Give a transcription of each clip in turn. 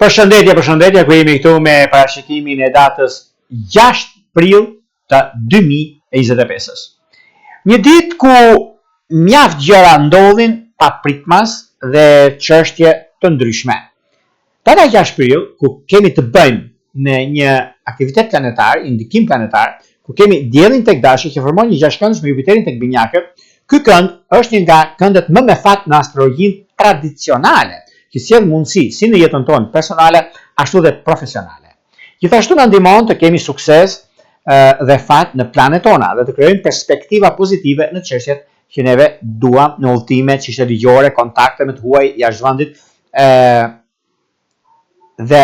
Përshëndetje, ku jemi këtu me parashikimin e datës 6 prill të 2025-s. Një ditë ku mjaft gjëra ndodhin pa pritmas dhe çështje të ndryshme. Data 6 prill, ku kemi të bëjmë me një aktivitet planetar, një ndikim planetar, ku kemi diellin tek Dashi që formon një gjashtkëndësh me Jupiterin tek Binjakët. Ky kënd është një nga këndet më me fat në astrologjinë tradicionale, që sjell mundësi si në jetën tonë personale, ashtu dhe profesionale. Gjithashtu na ndihmon të kemi sukses dhe fat në planet tona dhe të krijojmë perspektiva pozitive në çështjet që neve duam në udhëtime, çështje ligjore, kontakte me të huaj jashtë vendit dhe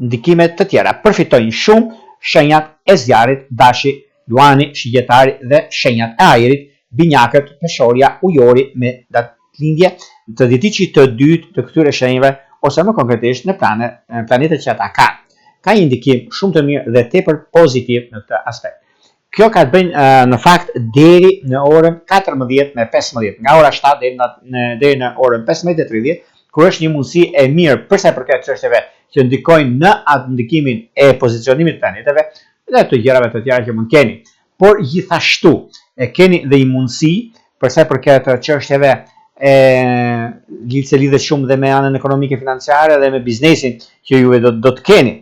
ndikimet të tjera. Përfitojnë shumë shenjat e zjarit, Dashi, Luani, Shigjetari dhe shenjat e ajrit, Binjakët, Peshorja, Ujori me datëlindje të ditëçit të dytë të këtyre shenjave ose më konkretisht në planetet që ata kanë. Ka një ndikim shumë të mirë dhe tepër pozitiv në këtë aspekt. Kjo ka të bëjë në fakt deri në orën 14:15, nga ora 7 deri në orën 15:30, kur është një mundësi e mirë për sa i përket çështjeve që ndikojnë në atë ndikimin e pozicionimit të planeteve dhe të gjërave të tjera që mund keni. Por gjithashtu e keni dhe një mundësi për sa i përket çështjeve se lidhet shumë dhe me anën ekonomike financiare dhe me biznesin që juve do të keni.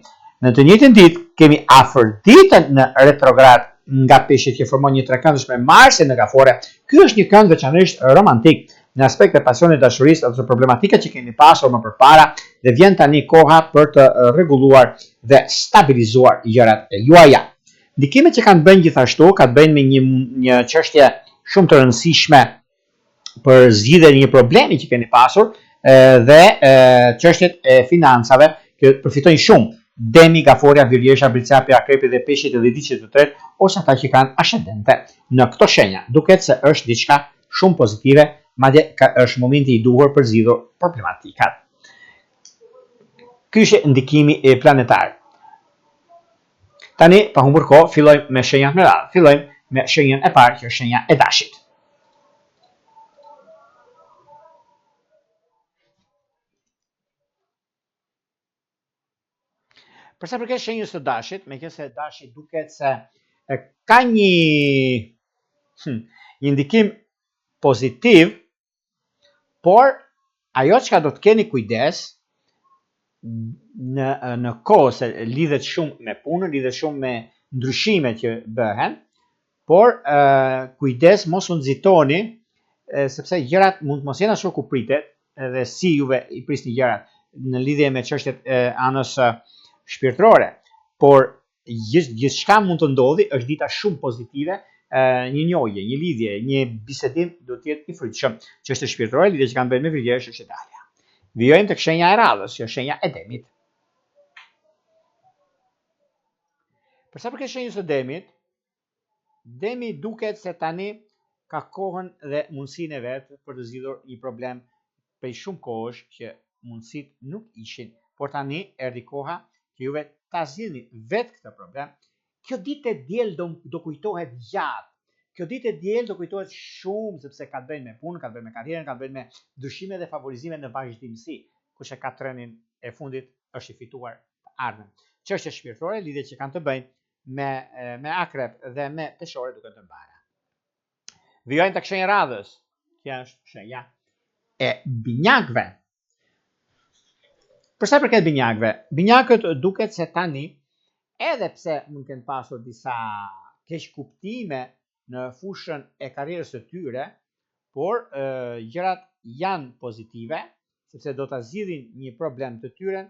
Në të njëjtën ditë kemi Afroditën në retrograd nga Peshqit që formon një trekëndësh me Marsin në Gafore. Ky është një kënd veçanërisht romantik në aspekt të pasionit, dashurisë ose problematika që keni pasur më përpara dhe vjen tani koha për të rregulluar dhe stabilizuar gjërat e juaja. Ndikimet që kanë bënë gjithashtu kanë bënë me një çështje shumë të rëndësishme për zgjidhjen e një problemi që keni pasur dhe çështjet e financave që përfitojnë shumë. Demi, Gaforia, Virjesha, Briciapi, Akrepi dhe Peshqit e ditëçit të tretë ose ata që kanë ascendente në këto shenja. Duket se është diçka shumë pozitive, madje është momenti i duhur për zgjidhur problematikat. Ky është ndikimi planetar. Tani, pa humbur kohë, fillojmë me shenjat me radhë. Fillojmë me shenjën e parë, që është shenja e Dashit. Për sa përket shenjës së Dashit, meqense Dashi duket se ka një ndikim pozitiv, por ajo çka do të keni kujdes në kohë se lidhet shumë me punën, lidhet shumë me ndryshimet që bëhen, por kujdes mos u nxitoni sepse gjërat mund të mos jenë ashtu ku pritet, edhe si juve i prisni gjërat në lidhje me çështjet e anës shpirtërore, por gjithçka mund të ndodhi, është dita shumë pozitive, një njohje, një lidhje, një bisedim do të jetë i frytshëm. Çështje shpirtërore, lidhje që kanë bërë me Virgjesh është Italia. Vijojmë tek shenja e radhës, që është shenja e Demit. Për sa përket shenjës së Demit, Demi duket se tani ka kohën dhe mundësinë e vet për të zgjidhur një problem prej shumë kohësh që mundësit nuk ishin, por tani erdhi koha që juve ta zgjidhni vetë këtë problem. Kjo ditë e diel do kujtohet gjatë. Kjo ditë e diel do kujtohet shumë sepse ka të bëjë me punën, ka të bëjë me karrierën, ka të bëjë me ndryshime dhe favorizime në vazhdimsi. Kush e ka trenin e fundit është i fituar të ardhmen. Çështje shpirtërore, lidhje që kanë të bëjnë me Akrep dhe me Peshore duke të mbara. Vijojmë tek shenja e radhës, që është shenja e Binjakëve. Për sa përket Binjakëve, Binjakët duket se tani, edhe pse mund të kenë pasur disa keq kuptime në fushën e karrierës së tyre, por gjërat janë pozitive, sepse do ta zgjidhin një problem të tyre,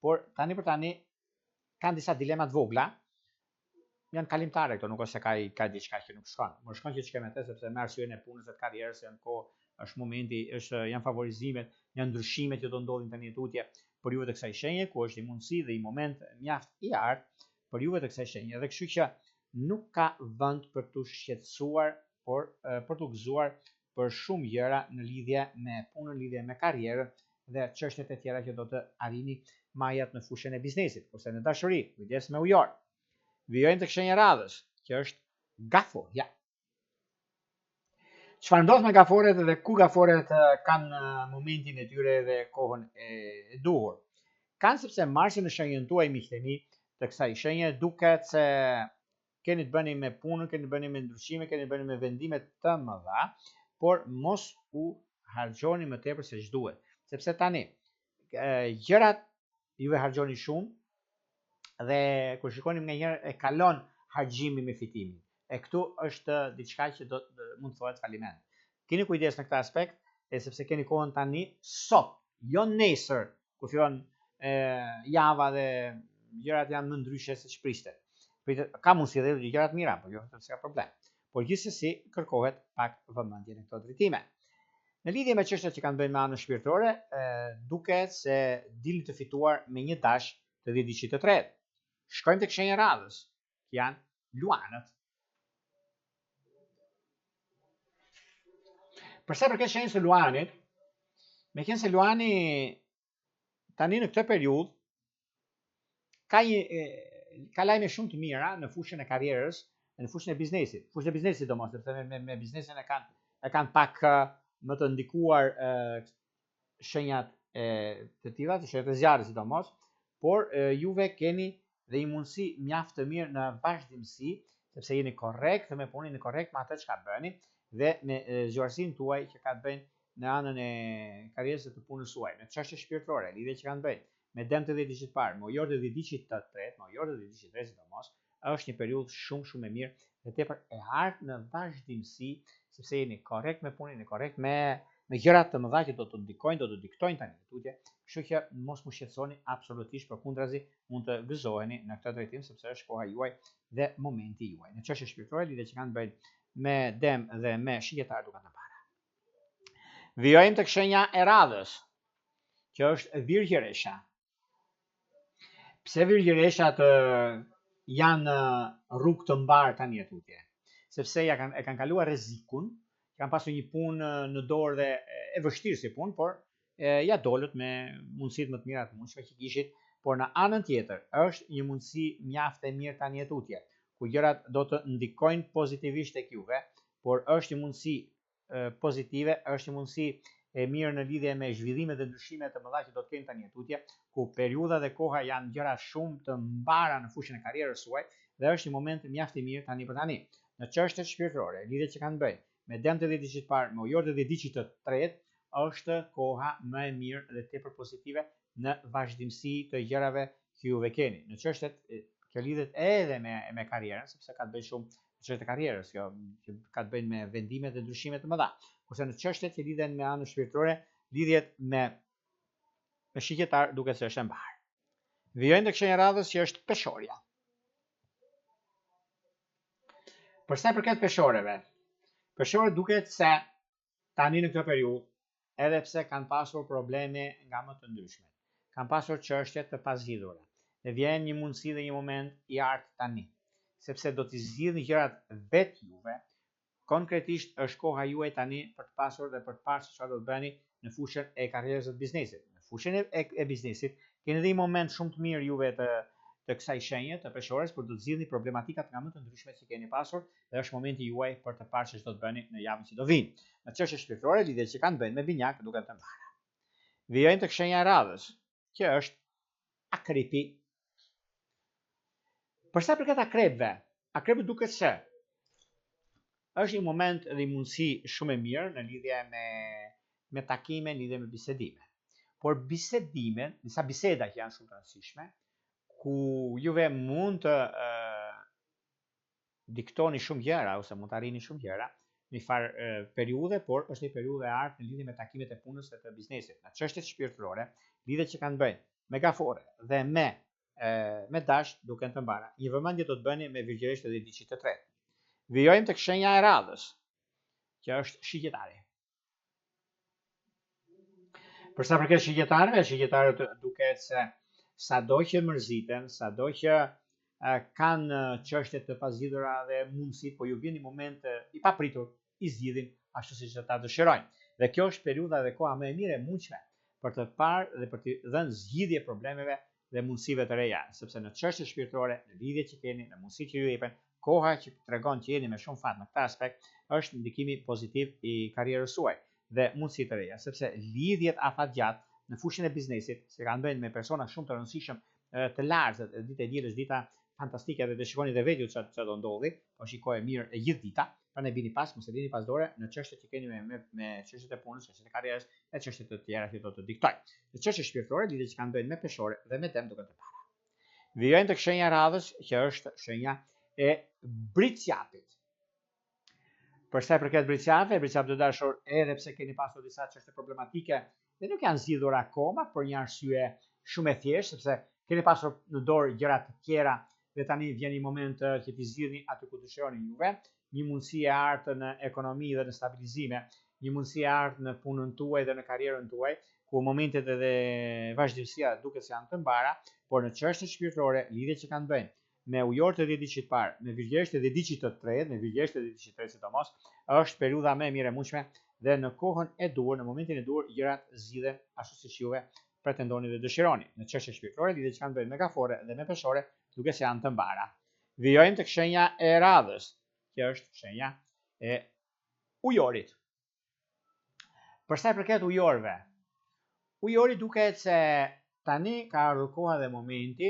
por tani për tani kanë disa dilema të vogla. Janë kalimtare këto, nuk është se ka diçka që nuk shkon. Më shkon që çka me të, sepse me arsyeën e punës së karrierës janë kohë, është momenti, janë favorizimet, janë ndryshimet që do ndodhin tani tutje për juve të kësaj shenje, ku është një mundësi dhe një moment mjaft i artë për juve të kësaj shenje. Dhe kështu që nuk ka vend për të shqetësuar, por për të gëzuar për shumë gjëra në lidhje me punën, në lidhje me karrierën dhe çështjet e tjera që do të arrini majat në fushën e biznesit, kurse në dashuri, kujdes me ujor. Vijojmë tek shenja e radhës, që është Gaforia. Çfarë ndodh me Gaforet dhe ku Gaforet kanë momentin e tyre dhe kohën e duhur? Kanë sepse marrësi në shenjën tuaj miqtemi të kësaj shenje duket se keni të bëni me punën, keni të bëni me ndryshime, keni të bëni me vendime të mëdha, por mos u harxhoni më tepër se ç'duhet, sepse tani gjërat juve harxhoni shumë dhe kur shikoni nganjëherë e kalon harxhimi me fitimin. E këtu është diçka që mund të thuhet faliment. Keni kujdes në këtë aspekt, sepse keni kohën tani sot, jo nesër, kur fillon java dhe gjërat janë më ndryshe se ç'priste. Ka mundësi dhe gjërat mira, por jo vetëm se ka problem. Por gjithsesi kërkohet pak vëmendje në këto drejtime. Në lidhje me çështjet që kanë bënë me anën shpirtërore, duket se dini të fituar me një dash të 10 diçit të tretë. Shkojmë tek shenja e radhës, që janë luanët. Për sa i përket shenjës së luanit, meqenëse se luani tani në këtë periudhë ka lajme shumë të mira në fushën e karrierës, në fushën e biznesit. Fushën e biznesit domosdoshmë, sepse me biznesin e kanë pak më të ndikuar shenjat të tilla, të shenjat e zjarrit sidomos, por juve keni dhe një mundësi mjaft të mirë në vazhdimsi, sepse jeni korrekt me punën e korrekt me atë çka bëni dhe me zgjuarsinë tuaj që ka të bëjnë në anën e karrierës të punës suaj, në çështje shpirtërore, lidhje që kanë bëjnë me dëm të 10 diçit parë, me orë të 10 diçit të tretë, me orë të 10 diçit të tretë sidomos, është një periudhë shumë e mirë dhe tepër e hartë në vazhdimsi, sepse jeni korrekt me punën e korrekt me gjërat të mëdha që do të ndikojnë, do të diktojnë tani tutje, kështu që mos u shqetësoni absolutisht, përkundrazi mund të gëzoheni në këtë drejtim sepse është koha juaj dhe momenti juaj. Në çështje shpirtërore lidhje që kanë bëjnë me dëm dhe me shigjetar duket në para. Vijojmë tek shenja e radhës, që është virgjëresha. Pse virgjëreshat janë rrugë të mbarë tani tutje? Sepse e kanë kaluar rrezikun, kanë pasur një punë në dorë dhe e vështirë si punë, por ja dolët me mundësitë më të mira të mundshme që kishit, por në anën tjetër është një mundësi mjaft e mirë tani tutje, ku gjërat do të ndikojnë pozitivisht tek juve, por është një mundësi pozitive, është një mundësi e mirë në lidhje me zhvillimet dhe ndryshimet të mëdha që do të kemi tani tutje, ku periudha dhe koha janë gjëra shumë të mbara në fushën e karrierës suaj dhe është një moment mjaft i mirë tani për tani. Në çështjet shpirtërore, lidhjet që kanë bëjnë me dëm të 10 diçit parë, me orë të 10 diçit të tretë, është koha më e mirë dhe tepër pozitive në vazhdimsi të gjërave që juve keni. Në çështjet që lidhet edhe me karrierën, sepse ka të bëjë shumë çështjet e karrierës, që ka të bëjnë me vendime dhe ndryshime të mëdha. Kurse në çështjet që lidhen me anën shpirtërore, lidhjet me shigjetar duket se është e mbarë. Vijojmë tek shenja e radhës që është peshorja. Për sa i përket peshoreve, peshorët duket se tani në këtë periudhë, edhe pse kanë pasur probleme nga më të ndryshmet, kanë pasur çështje të pazgjidhura, dhe vjen një mundësi dhe një moment i artë tani, sepse do t'i zgjidhni gjërat vetë juve. Konkretisht është koha juaj tani për të pasur dhe për të parë se çfarë do të bëni në fushën e karrierës së biznesit. Në fushën e biznesit keni dhe një moment shumë të mirë juve të kësaj shenje të peshores për të zgjidhni problematikat nga më të ndryshme që keni pasur dhe është momenti juaj për të parë se ç'do të bëni në javën që do vinë. Në çështje shpirtërore, lidhjet që kanë bënë me binjak duket të mbara. Vijojmë tek shenja e radhës, që është akrepi. Për sa përket akrepëve, akrepët duket se është një moment dhe një mundësi shumë e mirë në lidhje me takime, në lidhje me bisedime. Por bisedimet, disa biseda që janë shumë të rëndësishme, ku juve mund të diktoni shumë gjëra ose mund të arrini shumë gjëra në një farë periudhe, por është një periudhë e artë në lidhje me takimet e punës dhe të biznesit. Në çështjet shpirtërore, lidhjet që kanë bëjnë me gafore dhe me dash duken të mbara. Një vëmendje do të bëni me virgjëresht edhe diçit të tretë. Vijojmë tek shenja e radhës, që është shigjetari. Për sa përket shigjetarëve, shigjetarët duket se sado që mërziten, sado që kanë çështje të pazgjidhura dhe mundësit, po ju vjen një moment i papritur, i zgjidhin ashtu siç ata dëshirojnë. Dhe kjo është periudha dhe koha më e mirë e mundshme për të parë dhe për të dhënë zgjidhje problemeve dhe mundësive të reja, sepse në çështje shpirtërore, në lidhjet që keni, në mundësitë që ju jepen, koha që tregon që jeni me shumë fat në këtë aspekt është ndikimi pozitiv i karrierës suaj dhe mundësitë të reja, sepse lidhjet afatgjatë në fushën e biznesit, se kanë bënë me persona shumë të rëndësishëm të lartë, ditë e dielës, dita fantastike dhe të shikoni dhe vetë çfarë do ndodhi, po shikoj mirë e gjithë dita, prandaj bini pas, mos e lini pas dore në çështjet që keni me çështjet e punës, çështjet e karrierës e çështjet të tjera që do të diktoj. Në çështjet shpirtërore, lidhje që kanë bënë me peshore dhe me temë duke të para. Vijojmë tek shenja e radhës, që është shenja e bricjapit. Për sa i përket bricjapit të dashur, edhe pse keni pasur disa çështje problematike dhe nuk janë zgjidhur akoma për një arsye shumë e thjeshtë, sepse keni pasur në dorë gjëra të tjera dhe tani vjen një moment që t'i zgjidhni aty ku dëshironi juve, një mundësi e artë në ekonomi dhe në stabilizime, një mundësi e artë në punën tuaj dhe në karrierën tuaj, ku momentet edhe vazhdimësia duket se janë të mbara, por në çështjet shpirtërore, lidhjet që kanë bënë me ujorët e 10 diçit parë, me vigjelisht e 10 diçit të tretë, me vigjelisht e 10 diçit të tretë sidomos, është periudha më e mirë e mundshme dhe në kohën e duhur, në momentin e duhur, gjërat zgjidhen ashtu siç juve pretendoni dhe dëshironi. Në çështjet shpirtërore, lidhjet që kanë bënë me gafore dhe me peshore, duke se janë të mbara. Vijojmë tek shenja e radhës, që është shenja e ujorit. Për sa i përket ujorëve, ujori duket se tani ka ardhur koha dhe momenti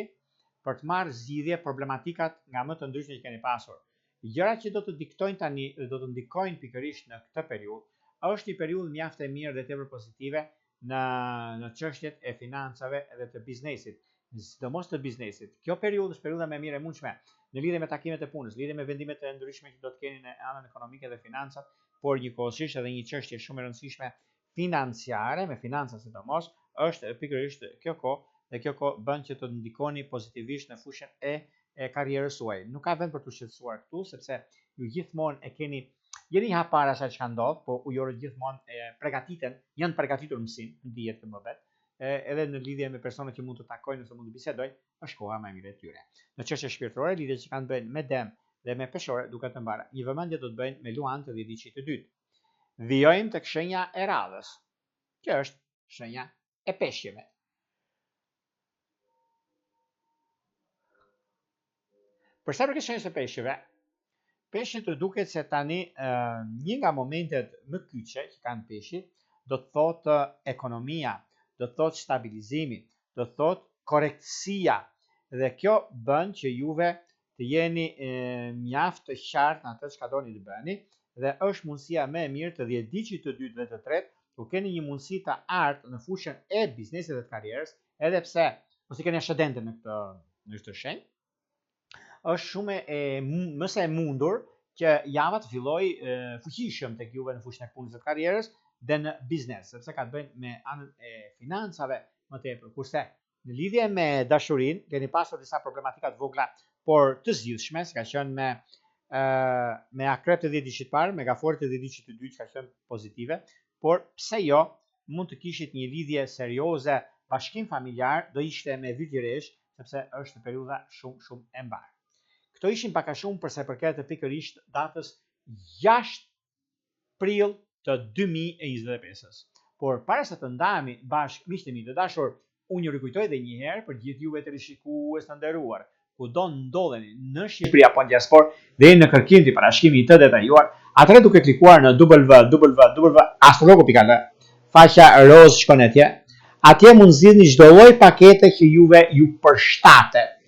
për të marrë zgjidhje problematikat nga më të ndryshme që keni pasur. Gjërat që do të diktojnë tani dhe do të ndikojnë pikërisht në këtë periudhë, është një periudhë mjaft e mirë dhe tepër pozitive në çështjet e financave dhe të biznesit, sidomos të biznesit. Kjo periudhë është periudha më e mirë e mundshme në lidhje me takimet e punës, lidhje me vendimet e ndryshme që do të keni në anën ekonomike dhe financat, por njëkohësisht edhe një çështje shumë e rëndësishme financiare, me financa sidomos, është pikërisht kjo kohë, dhe kjo kohë bën që të ndikoni pozitivisht në fushën e karrierës suaj. Nuk ka vend për të shqetësuar këtu, sepse ju gjithmonë jeni një hap para asaj që ka ndodhur, po ujorët gjithmonë janë përgatitur mësim, dihet të mëdhet, edhe në lidhje me personat që mund të takojnë ose mund të bisedojnë, është koha më e mirë e tyre. Në çështje shpirtërore, lidhjet që kanë bënë me dëm dhe me peshore duke të mbara. Një vëmendje do të bëjnë me luan të 10 diçit të dytë. Vijojmë tek shenja e radhës, që është shenja e peshqeve. Për sa përket shenjës së peshqeve, peshqit duket se tani një nga momentet më kyçe që kanë peshqit, do të thotë ekonomia, do të thotë stabilizimi, do të thotë korrektësia, dhe kjo bën që juve të jeni mjaft të qartë në atë çka doni të bëni, dhe është mundësia më e mirë të 10 diçit të dytë dhe të tretë, ku keni një mundësi të artë në fushën e biznesit dhe të karrierës, edhe pse mos i keni ascendente në këtë shenjë, është shumë më se mundur që java të fillojë fuqishëm tek juve në fushën e punës dhe të karrierës dhe në biznes, sepse ka të bëjë me anën e financave më tepër. Kurse në lidhje me dashurinë, keni pasur disa problematika të vogla, por të zgjidhshme, që ka qenë me akrep të 10 diçit parë, me gaforet të 10 diçit të dytë, që ka qenë pozitive, por pse jo, mund të kishit një lidhje serioze, bashkim familjar, do ishte me vigjiresh, sepse është periudha shumë e mbarë. Këto ishin pak a shumë për sa i përket pikërisht datës 6 prill të 2025-s. Por para se të ndahemi bashkë miqtë mi të dashur, unë ju rikujtoj edhe një herë për gjithë juve të rishikues të nderuar, kudo ndodheni në Shqipëri apo në diasporë dhe në kërkim të parashikimit të detajuar, atëherë duke klikuar në www.astrologo.al, faqja roz shkon atje. Atje mund zgjidhni çdo lloj pakete që juve ju përshtatet.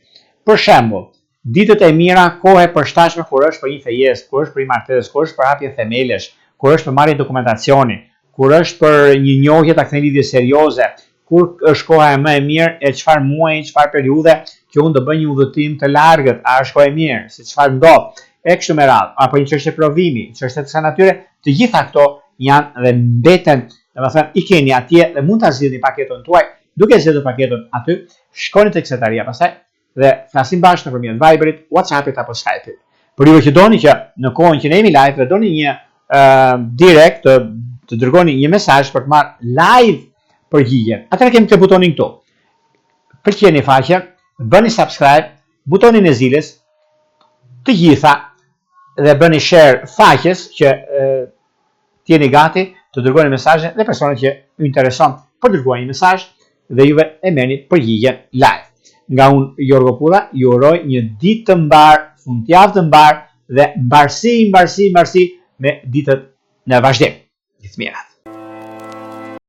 Për shembull, ditët e mira, kohë e përshtatshme kur është për një fejesë, kur është për një martesë, kur është për hapje themelesh, kur është për marrje dokumentacioni, kur është për një njohje ta ktheni lidhje serioze, kur është koha e më e mirë e çfarë muaji, çfarë periudhe që unë do bëj një udhëtim të largët, a është kohë e mirë, se çfarë ndodh, e kështu me radhë, apo një çështje provimi, çështje të kësaj natyre, të gjitha këto janë dhe mbeten, domethënë i keni atje dhe mund ta zgjidhni paketën tuaj, duke zgjedhur paketën aty, shkoni tek sekretaria pastaj dhe flasim bashkë nëpërmjet Viberit, WhatsAppit apo Skype-it. Por ju që doni që në kohën që ne jemi live dhe doni një direkt të dërgoni një mesazh për të marrë live përgjigje, atëherë kemi këtë butonin këtu. Pëlqeni faqen, bëni subscribe, butonin e zilës, të gjitha dhe bëni share faqes që t'jeni gati të dërgoni mesazhe dhe personat që ju intereson për dërguar një mesazh dhe juve e merrni përgjigjen live. Nga unë Jorgo Pulla, ju uroj një ditë të mbarë, fundjavë të mbarë dhe mbarësi me ditët në vazhdim. Gjithë mirat.